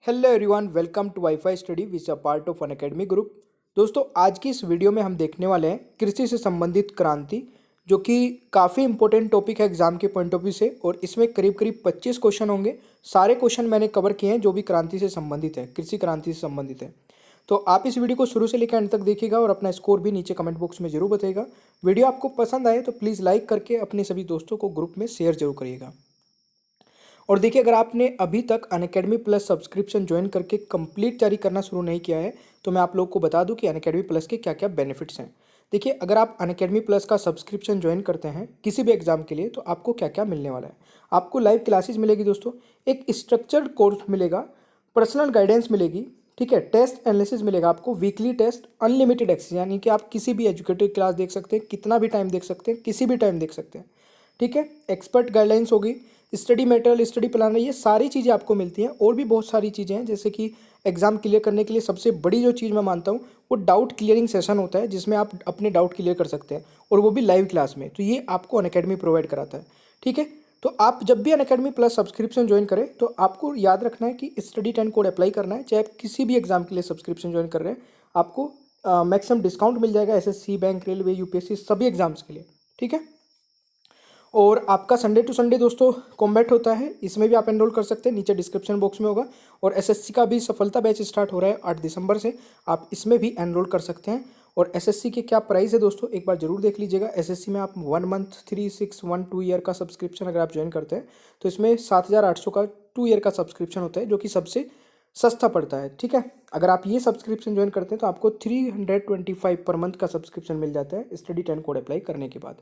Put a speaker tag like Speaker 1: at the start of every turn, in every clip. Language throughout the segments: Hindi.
Speaker 1: Hello everyone, welcome to WiFi study which a part of Unacademy group. दोस्तों, आज की इस वीडियो में हम देखने वाले हैं कृषि से संबंधित क्रांति, जो कि काफ़ी इंपॉर्टेंट टॉपिक है एग्जाम के पॉइंट ऑफ व्यू से। और इसमें करीब करीब 25 क्वेश्चन होंगे। सारे क्वेश्चन मैंने कवर किए हैं जो भी क्रांति से संबंधित है, कृषि क्रांति से संबंधित है। तो आप इस वीडियो को शुरू से लेकर अंत तक देखिएगा और अपना स्कोर भी नीचे कमेंट बॉक्स में जरूर बताइएगा। वीडियो आपको पसंद आए तो प्लीज़ लाइक करके अपने सभी दोस्तों को ग्रुप में शेयर जरूर करिएगा। और देखिए, अगर आपने अभी तक अनअकैडमी प्लस सब्सक्रिप्शन ज्वाइन करके कंप्लीट जारी करना शुरू नहीं किया है तो मैं आप लोग को बता दूं कि अनअकैडमी प्लस के क्या क्या बेनिफिट्स हैं। देखिए, अगर आप अनअकैडमी प्लस का सब्सक्रिप्शन ज्वाइन करते हैं किसी भी एग्जाम के लिए तो आपको क्या क्या मिलने वाला है। आपको लाइव क्लासेस मिलेगी दोस्तों, एक स्ट्रक्चर्ड कोर्स मिलेगा, पर्सनल गाइडेंस मिलेगी, ठीक है, टेस्ट एनालिसिस मिलेगा आपको, वीकली टेस्ट, अनलिमिटेड एक्सेस, यानी कि आप किसी भी एजुकेटिव क्लास देख सकते हैं, कितना भी टाइम देख सकते हैं, किसी भी टाइम देख सकते हैं, ठीक है। एक्सपर्ट गाइडलाइंस होगी, स्टडी मटेरियल, स्टडी प्लानर, ये सारी चीज़ें आपको मिलती हैं। और भी बहुत सारी चीज़ें हैं, जैसे कि एग्जाम क्लियर करने के लिए सबसे बड़ी जो चीज़ मैं मानता हूँ वो डाउट क्लियरिंग सेशन होता है, जिसमें आप अपने डाउट क्लियर कर सकते हैं, और वो भी लाइव क्लास में। तो ये आपको अनअकैडमी प्रोवाइड कराता है, ठीक है। तो आप जब भी अनअकैडमी प्लस सब्सक्रिप्शन ज्वाइन करें तो आपको याद रखना है कि स्टडी 10 कोड अप्लाई करना है। चाहे आप किसी भी एग्जाम के लिए सब्सक्रिप्शन ज्वाइन कर रहे हैं, आपको मैक्सिमम डिस्काउंट मिल जाएगा, एसएससी, बैंक, रेलवे, यूपीएससी, सभी एग्जाम्स के लिए, ठीक है। और आपका संडे टू संडे दोस्तों कॉम्बैट होता है, इसमें भी आप एनरोल कर सकते हैं, नीचे डिस्क्रिप्शन बॉक्स में होगा। और एसएससी का भी सफलता बैच स्टार्ट हो रहा है 8 दिसंबर से, आप इसमें भी एनरोल कर सकते हैं। और एसएससी के क्या प्राइस है दोस्तों, एक बार जरूर देख लीजिएगा। एसएससी में आप 1 मंथ 3 6 1 2 ईयर का सब्सक्रिप्शन अगर आप ज्वाइन करते हैं तो इसमें 7,800 का 2 ईयर का सब्सक्रिप्शन होता है, जो कि सबसे सस्ता पड़ता है, ठीक है। अगर आप ये सब्सक्रिप्शन ज्वाइन करते हैं तो आपको 325 पर मंथ का सब्सक्रिप्शन मिल जाता है स्टडी 10 कोड अप्लाई करने के बाद,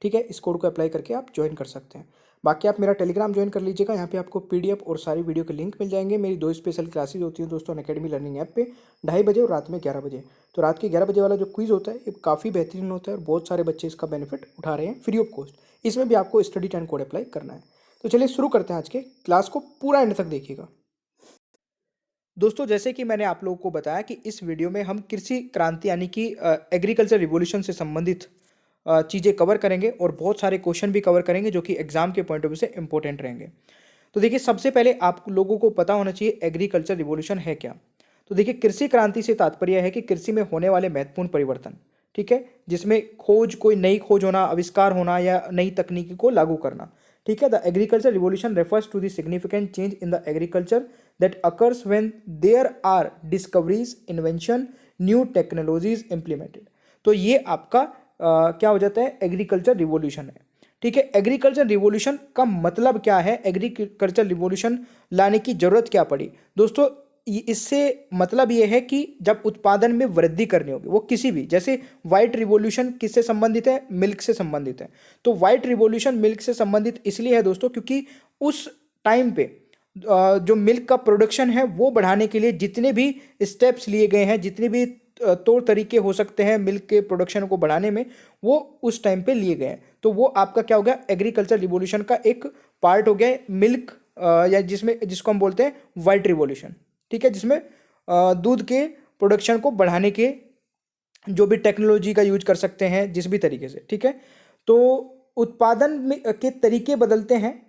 Speaker 1: ठीक है। इस कोड को अप्लाई करके आप ज्वाइन कर सकते हैं। बाकी आप मेरा टेलीग्राम ज्वाइन कर लीजिएगा, यहाँ पे आपको पीडीएफ और सारी वीडियो के लिंक मिल जाएंगे। मेरी 2 स्पेशल क्लासेज होती हैं दोस्तों अनअकैडमी लर्निंग ऐप पे, 2:30 बजे और रात में 11 बजे। तो रात के 11 बजे वाला जो क्विज़ होता है ये काफ़ी बेहतरीन होता है और बहुत सारे बच्चे इसका बेनिफिट उठा रहे हैं फ्री ऑफ कॉस्ट। इसमें भी आपको स्टडी 10 कोड अप्लाई करना है। तो चलिए शुरू करते हैं, आज के क्लास को पूरा एंड तक देखिएगा। दोस्तों, जैसे कि मैंने आप लोगों को बताया कि इस वीडियो में हम कृषि क्रांति यानी कि एग्रीकल्चर रिवॉल्यूशन से संबंधित चीज़ें कवर करेंगे और बहुत सारे क्वेश्चन भी कवर करेंगे जो कि एग्जाम के पॉइंट ऑफ व्यू से इंपॉर्टेंट रहेंगे। तो देखिए, सबसे पहले आप लोगों को पता होना चाहिए एग्रीकल्चर रिवॉल्यूशन है क्या। तो देखिए, कृषि क्रांति से तात्पर्य है कि कृषि में होने वाले महत्वपूर्ण परिवर्तन, ठीक है, जिसमें खोज, कोई नई खोज होना, आविष्कार होना या नई तकनीकी को लागू करना, ठीक है। The agriculture revolution refers to the significant change in the agriculture that occurs when there are discoveries, invention, new technologies implemented. तो ये आपका क्या हो जाता है, एग्रीकल्चर रिवॉल्यूशन है, ठीक है। एग्रीकल्चर रिवॉल्यूशन का मतलब क्या है, एग्रीकल्चर रिवॉल्यूशन लाने की जरूरत क्या पड़ी दोस्तों। इससे मतलब ये है कि जब उत्पादन में वृद्धि करनी होगी, वो किसी भी, जैसे व्हाइट रिवॉल्यूशन किससे संबंधित है, मिल्क से संबंधित है। तो व्हाइट रिवॉल्यूशन मिल्क से संबंधित इसलिए है दोस्तों क्योंकि उस टाइम पे जो मिल्क का प्रोडक्शन है वो बढ़ाने के लिए जितने भी स्टेप्स लिए गए हैं, जितने भी तौर तरीके हो सकते हैं मिल्क के प्रोडक्शन को बढ़ाने में, वो उस टाइम पे लिए गए हैं। तो वो आपका क्या हो गया, एग्रीकल्चर रिवॉल्यूशन का एक पार्ट हो गया मिल्क, या जिसको हम बोलते हैं व्हाइट रिवॉल्यूशन, ठीक है, जिसमें दूध के प्रोडक्शन को बढ़ाने के जो भी टेक्नोलॉजी का यूज कर सकते हैं जिस भी तरीके से, ठीक है। तो उत्पादन में के तरीके बदलते हैं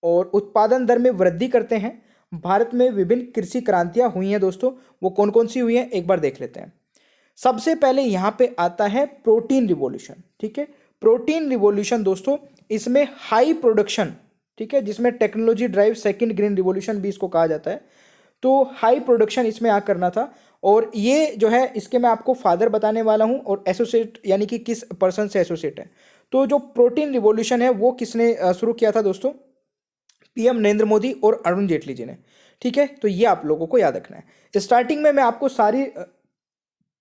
Speaker 1: और उत्पादन दर में वृद्धि करते हैं। भारत में विभिन्न कृषि क्रांतियां हुई हैं दोस्तों, वो कौन कौन सी हुई हैं एक बार देख लेते हैं। सबसे पहले यहां पे आता है प्रोटीन रिवॉल्यूशन, ठीक है। प्रोटीन रिवॉल्यूशन दोस्तों, इसमें हाई प्रोडक्शन, ठीक है, जिसमें technology drive second green revolution भी इसको कहा जाता है। तो हाई प्रोडक्शन इसमें आ करना था। और ये जो है इसके मैं आपको फादर बताने वाला हूं और एसोसिएट यानी कि किस पर्सन से एसोसिएट है। तो जो प्रोटीन रिवॉल्यूशन है वो किसने शुरू किया था दोस्तों, पीएम नरेंद्र मोदी और अरुण जेटली जी ने, ठीक है। तो ये आप लोगों को याद रखना है। स्टार्टिंग में मैं आपको सारी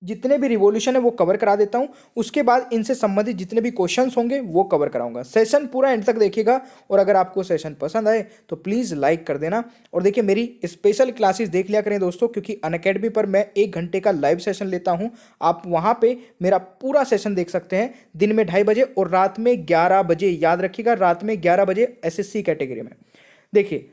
Speaker 1: जितने भी रिवॉल्यूशन है वो कवर करा देता हूं, उसके बाद इनसे संबंधित जितने भी क्वेश्चंस होंगे वो कवर कराऊंगा। सेशन पूरा एंड तक देखिएगा और अगर आपको सेशन पसंद आए तो प्लीज़ लाइक कर देना। और देखिए, मेरी स्पेशल क्लासेस देख लिया करें दोस्तों, क्योंकि अनअकैडमी पर मैं 1 घंटे का लाइव सेशन लेता हूं। आप वहां पे मेरा पूरा सेशन देख सकते हैं, दिन में 2:30 बजे और रात में 11 बजे। याद रखिएगा, रात में 11 बजे एसएससी कैटेगरी में। देखिए,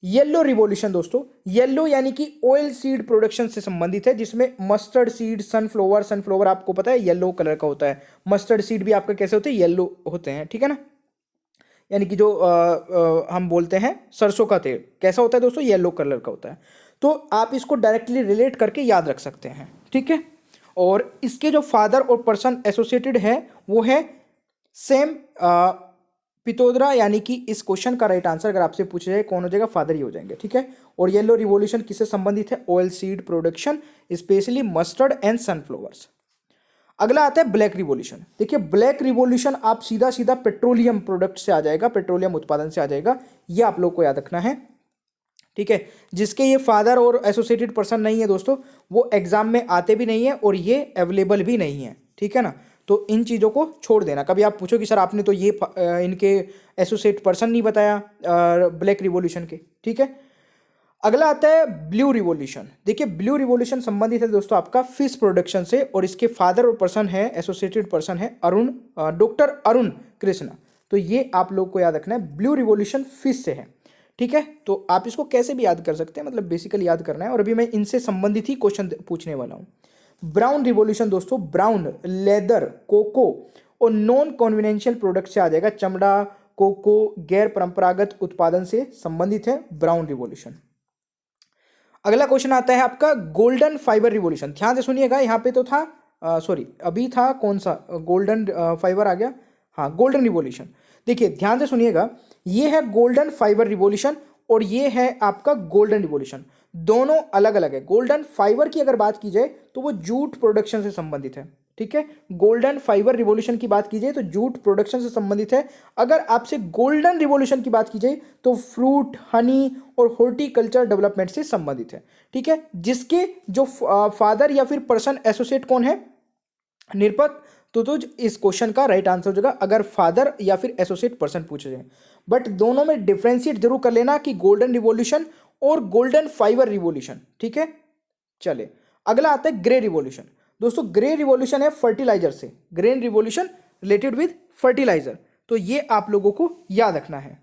Speaker 1: येलो रिवॉल्यूशन दोस्तों, येलो यानी कि ऑयल सीड प्रोडक्शन से संबंधित है, जिसमें मस्टर्ड सीड, सनफ्लावर आपको पता है येलो कलर का होता है। मस्टर्ड सीड भी आपका कैसे होते हैं, येलो होते हैं, ठीक है ना। यानी कि जो हम बोलते हैं सरसों का तेल कैसा होता है दोस्तों, येलो कलर का होता है। तो आप इसको डायरेक्टली रिलेट करके याद रख सकते हैं, ठीक है। और इसके जो फादर और पर्सन एसोसिएटेड है वो है सेम पितोदरा, यानी कि इस क्वेश्चन का राइट आंसर अगर आपसे पूछा जाए कौन हो जाएगा, फादर ही हो जाएंगे, ठीक है। और येलो रिवॉल्यूशन किससे संबंधित है, oil seed production, specially mustard and sunflowers. अगला आता है ब्लैक रिवॉल्यूशन। देखिए ब्लैक रिवॉल्यूशन आप सीधा सीधा पेट्रोलियम प्रोडक्ट से आ जाएगा, पेट्रोलियम उत्पादन से आ जाएगा, ये आप लोग को याद रखना है, ठीक है। जिसके ये फादर और एसोसिएटेड पर्सन नहीं है दोस्तों, वो एग्जाम में आते भी नहीं है और ये अवेलेबल भी नहीं है, ठीक है ना। तो इन चीज़ों को छोड़ देना। कभी आप पूछो कि सर आपने तो ये इनके एसोसिएट पर्सन नहीं बताया ब्लैक रिवॉल्यूशन के, ठीक है। अगला आता है ब्लू रिवॉल्यूशन। देखिए ब्लू रिवॉल्यूशन संबंधित है दोस्तों आपका फिश प्रोडक्शन से, और इसके फादर और पर्सन है, एसोसिएटेड पर्सन है अरुण, डॉक्टर अरुण कृष्णा। तो ये आप लोग को याद रखना है, ब्लू रिवॉल्यूशन फिश से है, ठीक है। तो आप इसको कैसे भी याद कर सकते हैं, मतलब बेसिकली याद करना है, और अभी मैं इनसे संबंधित ही क्वेश्चन पूछने वाला हूँ। ब्राउन रिवॉल्यूशन दोस्तों, ब्राउन लेदर, कोको और नॉन कन्वेंशनल प्रोडक्ट से आ जाएगा, चमड़ा, कोको, गैर परंपरागत उत्पादन से संबंधित है ब्राउन रिवॉल्यूशन। अगला क्वेश्चन आता है आपका गोल्डन फाइबर रिवॉल्यूशन। ध्यान से सुनिएगा, यहाँ पे तो था सॉरी अभी था कौन सा, गोल्डन फाइबर आ गया, हाँ गोल्डन रिवॉल्यूशन। देखिए ध्यान से सुनिएगा, ये है गोल्डन फाइबर रिवॉल्यूशन और ये है आपका गोल्डन रिवॉल्यूशन, दोनों अलग अलग है। गोल्डन फाइबर की अगर बात की जाए तो वो जूट प्रोडक्शन से संबंधित है, ठीक है। गोल्डन फाइबर रिवॉल्यूशन की बात की जाए तो जूट प्रोडक्शन से संबंधित है। अगर आपसे गोल्डन रिवॉल्यूशन की बात की जाए तो फ्रूट, हनी और हॉर्टिकल्चर डेवलपमेंट से संबंधित है, ठीक है। जिसके जो फादर या फिर पर्सन एसोसिएट कौन है, निरपक। तो इस क्वेश्चन का राइट आंसर हो जाएगा अगर फादर या फिर एसोसिएट पर्सन पूछे जाए। बट दोनों में डिफ्रेंशिएट जरूर कर लेना कि गोल्डन रिवॉल्यूशन और गोल्डन फाइबर रिवॉल्यूशन, ठीक है। चले अगला आता है ग्रे रिवॉल्यूशन। दोस्तों ग्रे रिवॉल्यूशन है फर्टिलाइजर से, grain revolution related with fertilizer, तो ये आप लोगों को याद रखना है।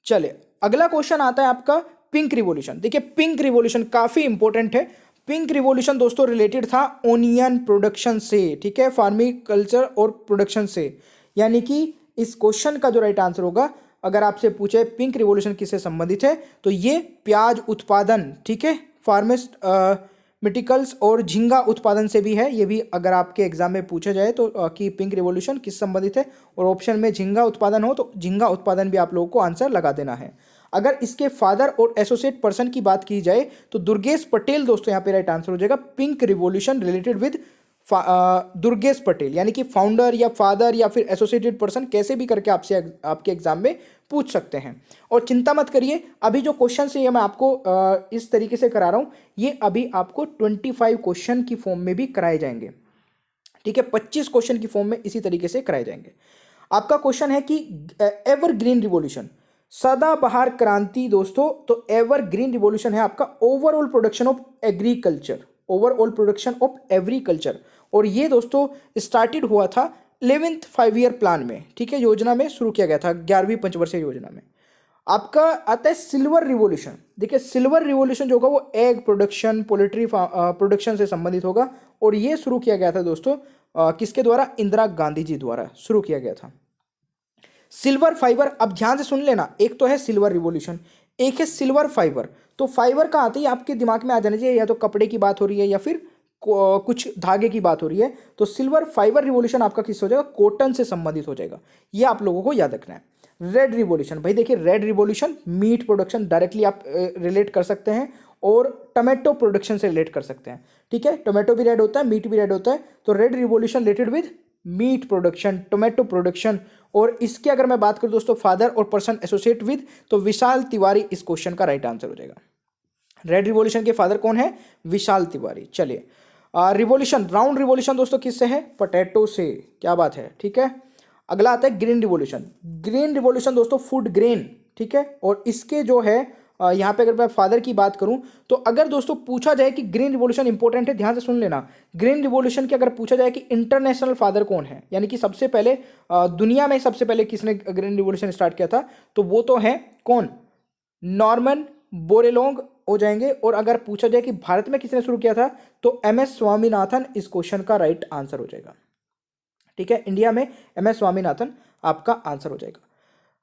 Speaker 1: चले अगला क्वेश्चन आता है आपका पिंक रिवॉल्यूशन। देखिए पिंक रिवॉल्यूशन काफी इंपॉर्टेंट है। पिंक रिवॉल्यूशन दोस्तों रिलेटेड था ओनियन प्रोडक्शन से, ठीक है, फार्मिंग कल्चर और प्रोडक्शन से, यानी कि इस क्वेश्चन का जो राइट आंसर होगा, अगर आपसे पूछे पिंक रिवॉल्यूशन किससे संबंधित है तो ये प्याज उत्पादन, ठीक है, फार्मास्यूटिकल्स और झींगा उत्पादन से भी है। ये भी अगर आपके एग्जाम में पूछा जाए तो कि पिंक रिवॉल्यूशन किस संबंधित है और ऑप्शन में झींगा उत्पादन हो तो झींगा उत्पादन भी आप लोगों को आंसर लगा देना है। अगर इसके फादर और एसोसिएट पर्सन की बात की जाए तो दुर्गेश पटेल दोस्तों यहाँ पे राइट आंसर हो जाएगा। Pink revolution related with Durgesh Patel, यानी कि फाउंडर या फादर या फिर एसोसिएटेड पर्सन कैसे भी करके आपसे आपके एग्जाम में पूछ सकते हैं। और चिंता मत करिए, अभी जो क्वेश्चन है ये मैं आपको इस तरीके से करा रहा हूँ, ये अभी आपको 25 क्वेश्चन की फॉर्म में भी कराए जाएंगे, ठीक है। 25 क्वेश्चन की फॉर्म में इसी तरीके से कराए जाएंगे। आपका क्वेश्चन है कि एवरग्रीन रिवॉल्यूशन, सदाबहार क्रांति दोस्तों, तो एवरग्रीन रिवॉल्यूशन है आपका overall production of agriculture, overall production of agriculture, और ये दोस्तों स्टार्टेड हुआ था 11th 5 ईयर प्लान में, ठीक है, योजना में शुरू किया गया था 11वीं पंचवर्षीय योजना में। आपका आता है सिल्वर रिवॉल्यूशन। देखिए सिल्वर रिवॉल्यूशन जो होगा वो एग प्रोडक्शन, पोल्ट्री प्रोडक्शन से संबंधित होगा, और ये शुरू किया गया था दोस्तों किसके द्वारा, इंदिरा गांधी जी द्वारा शुरू किया गया था। सिल्वर फाइबर, अब ध्यान से सुन लेना, एक तो है सिल्वर रिवॉल्यूशन, एक है सिल्वर फाइबर। तो फाइबर का आते ही आपके दिमाग में आ जाना चाहिए या तो कपड़े की बात हो रही है या फिर कुछ धागे की बात हो रही है, तो सिल्वर फाइबर रिवॉल्यूशन आपका किस हो जाएगा, कॉटन से संबंधित हो जाएगा, ये आप लोगों को याद रखना है। रेड रिवॉल्यूशन, भाई देखिए red revolution meat production directly आप रिलेट कर सकते हैं और टोमेटो प्रोडक्शन से रिलेट कर सकते हैं, ठीक है। टोमेटो भी रेड होता है, मीट भी रेड होता है, तो red revolution related with meat production, tomato production. और इसके अगर मैं बात करूं दोस्तों फादर और पर्सन एसोसिएट विद, तो विशाल तिवारी इस क्वेश्चन का राइट आंसर हो जाएगा। रेड रिवॉल्यूशन के फादर कौन है, विशाल तिवारी। चलिए रिवॉल्यूशन, राउंड रिवॉल्यूशन दोस्तों किससे है, पोटैटो से, क्या बात है, ठीक है। अगला आता है ग्रीन रिवॉल्यूशन। ग्रीन रिवॉल्यूशन दोस्तों फूड ग्रेन, ठीक है, और इसके जो है यहाँ पे अगर मैं फादर की बात करूं तो अगर दोस्तों पूछा जाए कि ग्रीन रिवॉल्यूशन इंपॉर्टेंट है, ध्यान से सुन लेना, ग्रीन रिवॉल्यूशन के अगर पूछा जाए कि इंटरनेशनल फादर कौन है, यानी कि सबसे पहले दुनिया में सबसे पहले किसने ग्रीन रिवॉल्यूशन स्टार्ट किया था, तो वो तो है कौन, नॉर्मन बोरेलोंग हो जाएंगे। और अगर पूछा जाए कि भारत में किसने शुरू किया था तो MS स्वामीनाथन इस क्वेश्चन का राइट आंसर हो जाएगा, ठीक है। इंडिया में MS स्वामीनाथन आपका आंसर हो जाएगा।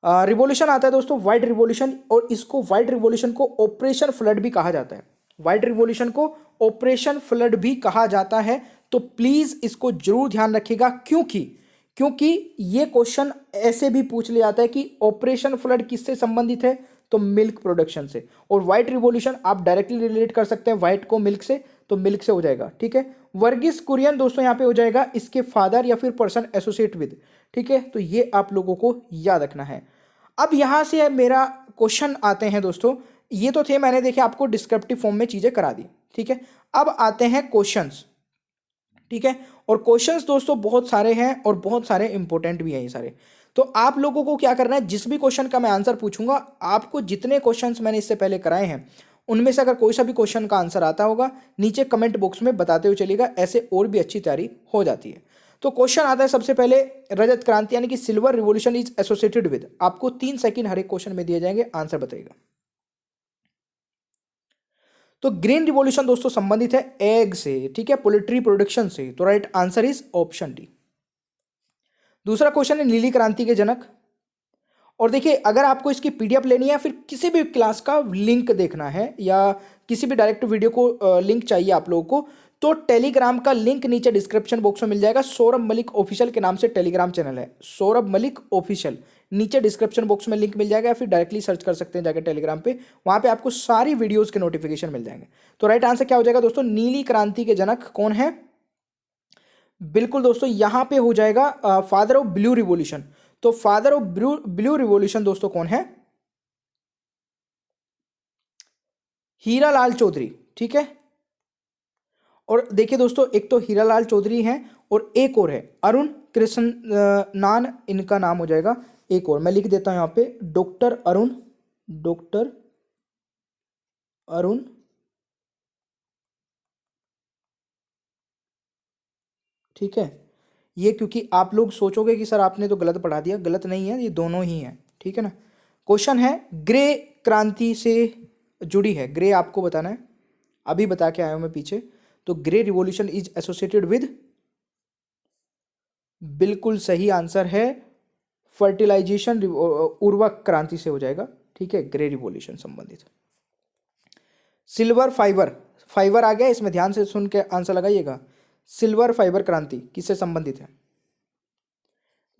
Speaker 1: रिवॉल्यूशन आता है दोस्तों व्हाइट रिवॉल्यूशन, और इसको व्हाइट रिवॉल्यूशन को ऑपरेशन फ्लड भी कहा जाता है। व्हाइट रिवॉल्यूशन को ऑपरेशन फ्लड भी कहा जाता है, तो प्लीज इसको जरूर ध्यान रखिएगा, क्योंकि ये क्वेश्चन ऐसे भी पूछ लिया जाता है कि ऑपरेशन फ्लड किससे संबंधित है, तो मिल्क प्रोडक्शन से, और व्हाइट रिवॉल्यूशन आप डायरेक्टली रिलेट कर सकते हैं व्हाइट को मिल्क से, तो मिल्क से हो जाएगा। ठीक है, वर्गीस कुरियन दोस्तों यहाँ पे हो जाएगा इसके फादर या फिर पर्सन एसोसिएट विद। ठीक है, तो ये आप लोगों को याद रखना है। अब यहां से मेरा क्वेश्चन आते हैं दोस्तों, ये तो थे मैंने देखे आपको डिस्क्रिप्टिव फॉर्म में चीजें करा दी। ठीक है, अब आते हैं क्वेश्चंस। ठीक है, और क्वेश्चंस दोस्तों बहुत सारे हैं और बहुत सारे इंपॉर्टेंट भी हैं ये सारे। तो आप लोगों को क्या करना है, जिस भी क्वेश्चन का मैं आंसर पूछूंगा, आपको जितने क्वेश्चंस मैंने इससे पहले कराए हैं उनमें से अगर कोई सा भी क्वेश्चन का आंसर आता होगा नीचे कमेंट बॉक्स में बताते हुए चलिएगा, ऐसे और भी अच्छी तैयारी हो जाती है। तो क्वेश्चन आता है सबसे पहले, रजत क्रांति यानी कि silver revolution is associated with, आपको 3 सेकंड हर एक क्वेश्चन में दिए जाएंगे, आंसर बताइएगा। तो ग्रीन रिवॉल्यूशन दोस्तों संबंधित है एग से, ठीक है, पोल्ट्री प्रोडक्शन से, तो right answer is option D. दूसरा क्वेश्चन है नीली क्रांति के जनक, और देखिए अगर आपको इसकी पीडीएफ लेनी है, फिर किसी भी क्लास का लिंक देखना है या किसी भी डायरेक्ट वीडियो को लिंक चाहिए आप लोगों को, तो टेलीग्राम का लिंक नीचे डिस्क्रिप्शन बॉक्स में मिल जाएगा। सौरभ मलिक ऑफिशियल के नाम से टेलीग्राम चैनल है, सौरभ मलिक ऑफिशियल, नीचे डिस्क्रिप्शन बॉक्स में लिंक मिल जाएगा, या फिर डायरेक्टली सर्च कर सकते हैं जाकर टेलीग्राम पे, वहां पे आपको सारी वीडियोस के नोटिफिकेशन मिल जाएंगे। तो राइट आंसर क्या हो जाएगा दोस्तों, नीली क्रांति के जनक कौन है, बिल्कुल दोस्तों यहां पे हो जाएगा फादर ऑफ ब्लू रिवॉल्यूशन। तो फादर ऑफ ब्लू रिवॉल्यूशन दोस्तों कौन है, हीरालाल चौधरी। ठीक है, और देखिए दोस्तों एक तो हीरालाल चौधरी हैं और एक और है अरुण कृष्ण नान, इनका नाम हो जाएगा। एक और मैं लिख देता हूं यहां पे, डॉक्टर अरुण ठीक है, ये क्योंकि आप लोग सोचोगे कि सर आपने तो गलत पढ़ा दिया, गलत नहीं है, ये दोनों ही हैं। ठीक है ना, क्वेश्चन है ग्रे क्रांति से जुड़ी है, ग्रे आपको बताना है, अभी बता के आया हूं मैं पीछे। तो grey revolution is associated with, बिल्कुल सही आंसर है फर्टिलाइजेशन, उर्वरक क्रांति से हो जाएगा। ठीक है, ग्रे रिवॉल्यूशन संबंधित। सिल्वर फाइबर आ गया, इसमें ध्यान से सुन के आंसर लगाइएगा। सिल्वर फाइबर क्रांति किससे संबंधित है,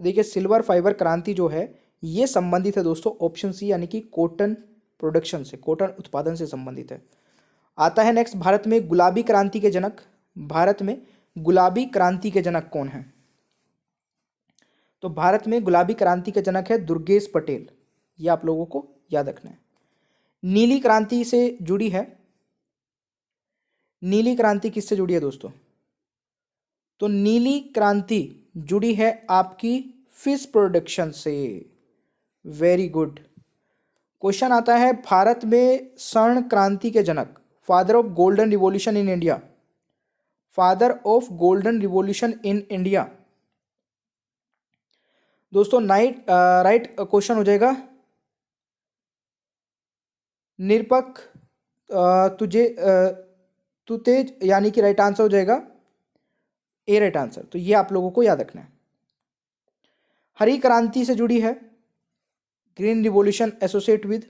Speaker 1: देखिए सिल्वर फाइबर क्रांति जो है ये संबंधित है दोस्तों ऑप्शन सी, यानी कि कॉटन प्रोडक्शन से, कॉटन उत्पादन से संबंधित है। आता है नेक्स्ट, भारत में गुलाबी क्रांति के जनक, भारत में गुलाबी क्रांति के जनक कौन है, तो भारत में गुलाबी क्रांति के जनक है दुर्गेश पटेल, ये आप लोगों को याद रखना है। नीली क्रांति से जुड़ी है, नीली क्रांति किससे जुड़ी है दोस्तों, तो नीली क्रांति जुड़ी है आपकी फिश प्रोडक्शन से, वेरी गुड। क्वेश्चन आता है, भारत में स्वर्ण क्रांति के जनक, father of golden revolution in India, father of golden revolution in India दोस्तों, राइट क्वेश्चन हो जाएगा निरपक तुतेज, यानी कि राइट आंसर हो जाएगा ए, राइट आंसर। तो ये आप लोगों को याद रखना है। हरी क्रांति से जुड़ी है, ग्रीन रिवॉल्यूशन एसोसिएट विद,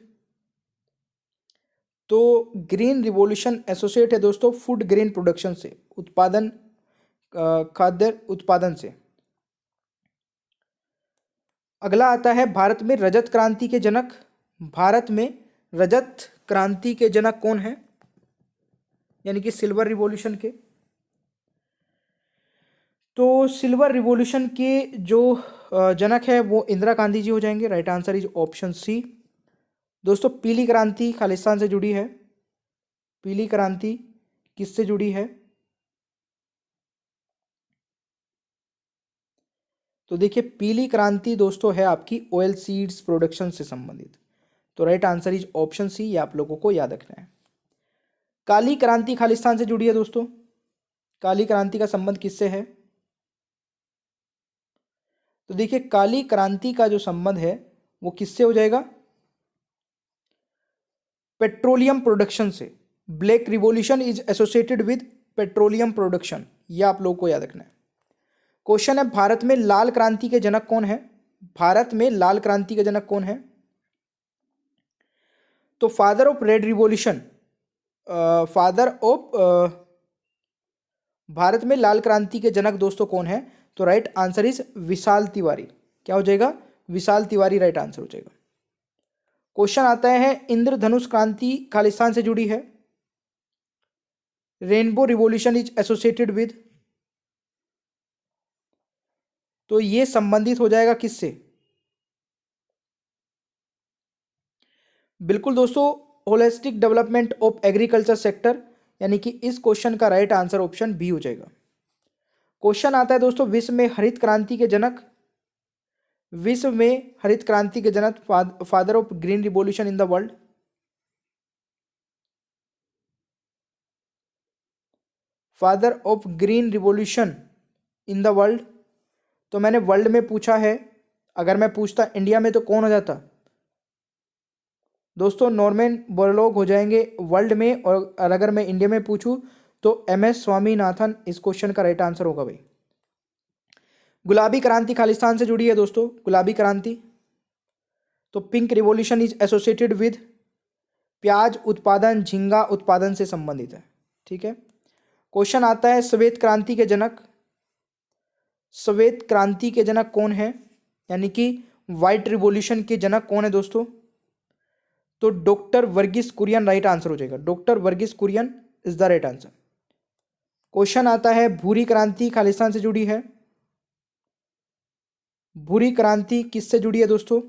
Speaker 1: तो ग्रीन रिवॉल्यूशन एसोसिएट है दोस्तों फूड ग्रेन प्रोडक्शन से, उत्पादन, खाद्य उत्पादन से। अगला आता है, भारत में रजत क्रांति के जनक, भारत में रजत क्रांति के जनक कौन है, यानी कि सिल्वर रिवॉल्यूशन के, तो सिल्वर रिवॉल्यूशन के जो जनक है वो इंदिरा गांधी जी हो जाएंगे, right answer is option C. दोस्तों पीली क्रांति खालिस्तान से जुड़ी है, पीली क्रांति किससे जुड़ी है, तो देखिए पीली क्रांति दोस्तों है आपकी ऑयल सीड्स प्रोडक्शन से संबंधित, तो right answer is option C, ये आप लोगों को याद रखना है। काली क्रांति खालिस्तान से जुड़ी है दोस्तों, काली क्रांति का संबंध किससे है, तो देखिए काली क्रांति का जो संबंध है वो किससे हो जाएगा, पेट्रोलियम प्रोडक्शन से, black revolution is associated with petroleum production, यह आप लोगों को याद रखना है। क्वेश्चन है, भारत में लाल क्रांति के जनक कौन है, भारत में लाल क्रांति का जनक कौन है? तो father of red revolution, father of Bharat में लाल क्रांति के जनक दोस्तों कौन है? तो राइट आंसर इज विशाल तिवारी। क्या हो जाएगा? विशाल तिवारी राइट आंसर हो जाएगा। क्वेश्चन आता है इंद्रधनुष क्रांति खालिस्तान से जुड़ी है। Rainbow revolution is associated with, तो ये संबंधित हो जाएगा किससे? बिल्कुल दोस्तों, holistic development of agriculture sector, यानी कि इस क्वेश्चन का राइट आंसर ऑप्शन बी हो जाएगा। क्वेश्चन आता है दोस्तों विश्व में हरित क्रांति के जनक, विश्व में हरित क्रांति के जनक, father of green revolution in the world. Father of green revolution in the world, तो मैंने वर्ल्ड में पूछा है, अगर मैं पूछता इंडिया में तो कौन हो जाता? दोस्तों नॉर्मन बोरलॉग हो जाएंगे वर्ल्ड में, और अगर मैं इंडिया में पूछूं तो एमएस स्वामीनाथन इस क्वेश्चन का राइट आंसर होगा भाई। गुलाबी क्रांति खालिस्तान से जुड़ी है दोस्तों, गुलाबी क्रांति, तो pink revolution is associated with, प्याज उत्पादन, झींगा उत्पादन से संबंधित है। ठीक है। क्वेश्चन आता है श्वेत क्रांति के जनक, श्वेत क्रांति के जनक कौन है, यानी कि व्हाइट रिवॉल्यूशन के जनक कौन है दोस्तों? तो doctor Verghese Kurien right answer हो जाएगा। Doctor Verghese Kurien is the right answer. Question आता है भूरी क्रांति खालिस्तान से जुड़ी है। भूरी क्रांति किससे जुड़ी है दोस्तों?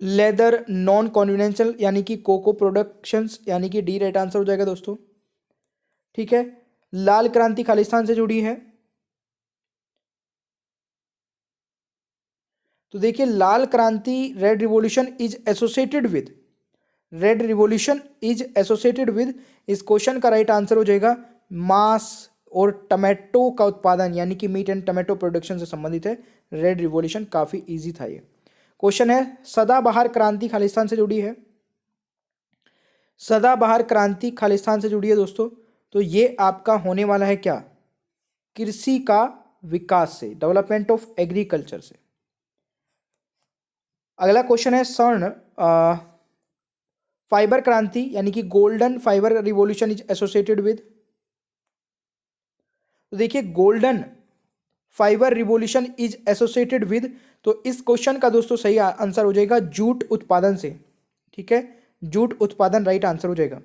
Speaker 1: लेदर नॉन कन्वेंशनल यानी कि कोको प्रोडक्शंस, यानी कि डी राइट आंसर हो जाएगा दोस्तों। ठीक है। लाल क्रांति खालिस्तान से जुड़ी है, तो देखिए लाल क्रांति red revolution is associated with, red revolution is associated with, इस क्वेश्चन का राइट आंसर हो जाएगा मांस और टमाटो का उत्पादन, यानी कि मीट एंड टमाटो प्रोडक्शन से संबंधित है रेड रिवॉल्यूशन। काफी इजी था ये क्वेश्चन। है सदाबहार क्रांति खालिस्तान से जुड़ी है, सदाबहार क्रांति खालिस्तान से जुड़ी है दोस्तों, तो ये आपका होने वाला है क्या? कृषि का विकास से, डेवलपमेंट ऑफ एग्रीकल्चर से। अगला क्वेश्चन है स्वर्ण फाइबर क्रांति, यानी कि golden fibre revolution is associated with, तो देखिए golden fibre revolution is associated with, तो इस क्वेश्चन का दोस्तों सही आंसर हो जाएगा जूट उत्पादन से। ठीक है, जूट उत्पादन राइट आंसर हो जाएगा।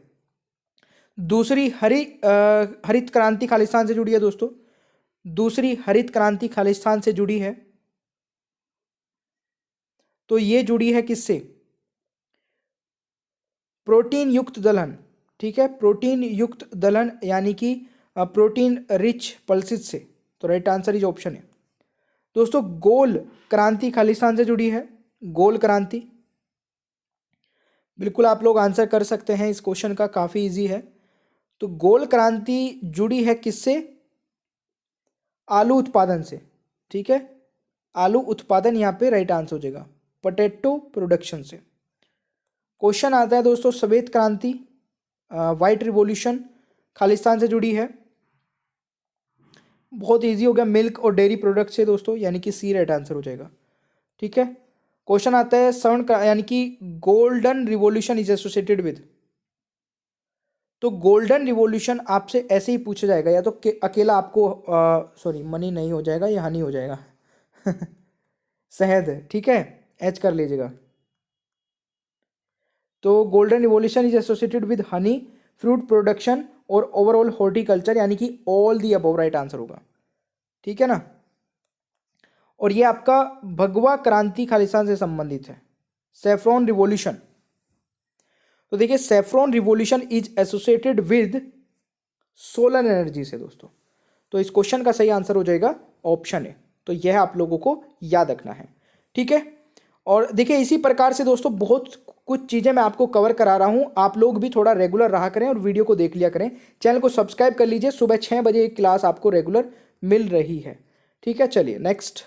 Speaker 1: दूसरी हरित क्रांति खालिस्तान से जुड़ी है दोस्तों, दूसरी हरित क्रांति खालिस्तान से जुड़ी है, तो ये जुड़ी है किससे? प्रोटीन युक्त दलहन। ठीक है, प्रोटीन युक्त दलहन यानी कि प्रोटीन रिच पल्सिस से, तो राइट आंसर इज ऑप्शन है दोस्तों। गोल क्रांति खालिस्तान से जुड़ी है, गोल क्रांति, बिल्कुल आप लोग आंसर कर सकते हैं इस क्वेश्चन का, काफी इजी है। तो गोल क्रांति जुड़ी है किससे? आलू उत्पादन से। ठीक है, आलू उत्पादन यहाँ पे राइट आंसर हो जाएगा, पोटैटो प्रोडक्शन से। क्वेश्चन आता है दोस्तों श्वेत क्रांति व्हाइट रिवॉल्यूशन खालिस्तान से जुड़ी है, बहुत इजी हो गया, मिल्क और डेयरी प्रोडक्ट से दोस्तों, यानी कि सी राइट आंसर हो जाएगा। ठीक है। क्वेश्चन आता है स्वर्ण यानी कि golden revolution is associated with, तो गोल्डन रिवॉल्यूशन आपसे ऐसे ही पूछा जाएगा, या तो अकेला आपको सॉरी मनी नहीं हो जाएगा, ये हनी हो जाएगा शहद। ठीक है, एच कर लीजिएगा। तो golden revolution is associated with Honey, fruit production और ओवरऑल हॉर्टिकल्चर, यानी कि all the above right answer होगा। ठीक है ना। और ये आपका भगवा क्रांति खालिस्तान से संबंधित है, सैफ्रॉन रिवॉल्यूशन, तो देखिए saffron revolution is associated with solar energy से दोस्तों, तो इस क्वेश्चन का सही आंसर हो जाएगा ऑप्शन है, तो यह आप लोगों को याद रखना है। ठीक है। और देखिए इसी प्रकार से दोस्तों बहुत कुछ चीज़ें मैं आपको कवर करा रहा हूँ, आप लोग भी थोड़ा रेगुलर रहा करें और वीडियो को देख लिया करें। चैनल को सब्सक्राइब कर लीजिए, सुबह 6 बजे क्लास आपको रेगुलर मिल रही है। ठीक है, चलिए नेक्स्ट।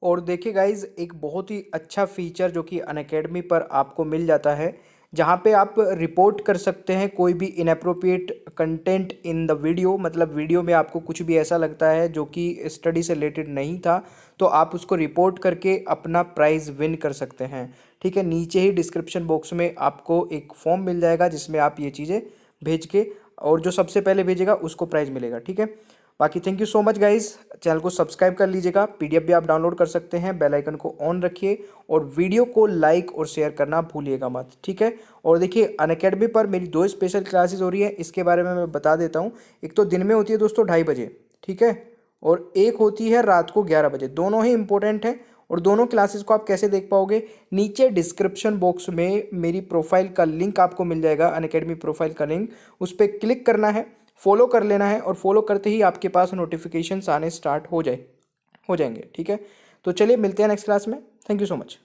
Speaker 1: और देखिए गाइज एक बहुत ही अच्छा फीचर जो कि अनअकैडमी पर आपको मिल जाता है, जहाँ पे आप रिपोर्ट कर सकते हैं कोई भी inappropriate content in the video, मतलब वीडियो में आपको कुछ भी ऐसा लगता है जो कि स्टडी से रिलेटेड नहीं था, तो आप उसको रिपोर्ट करके अपना प्राइज़ विन कर सकते हैं। ठीक है, नीचे ही डिस्क्रिप्शन बॉक्स में आपको एक फॉर्म मिल जाएगा जिसमें आप ये चीज़ें भेज के, और जो सबसे पहले भेजेगा उसको प्राइज़ मिलेगा। ठीक है, बाकी thank you so much guys, channel को सब्सक्राइब कर लीजिएगा, पीडीएफ भी आप डाउनलोड कर सकते हैं, बेल आइकन को ऑन रखिए और वीडियो को लाइक और शेयर करना भूलिएगा मत। ठीक है, और देखिए अनअकैडमी पर मेरी 2 स्पेशल क्लासेस हो रही है, इसके बारे में मैं बता देता हूँ। एक तो दिन में होती है दोस्तों 2:30 बजे, ठीक है, और एक होती है रात को 11 बजे। दोनों ही इंपॉर्टेंट है, और दोनों क्लासेस को आप कैसे देख पाओगे, नीचे डिस्क्रिप्शन बॉक्स में मेरी प्रोफाइल का लिंक आपको मिल जाएगा, अनअकैडमी प्रोफाइल का लिंक, उस पर क्लिक करना है, फॉलो कर लेना है, और फॉलो करते ही आपके पास नोटिफिकेशंस आने स्टार्ट हो जाएंगे। ठीक है, तो चलिए मिलते हैं नेक्स्ट क्लास में। Thank you so much.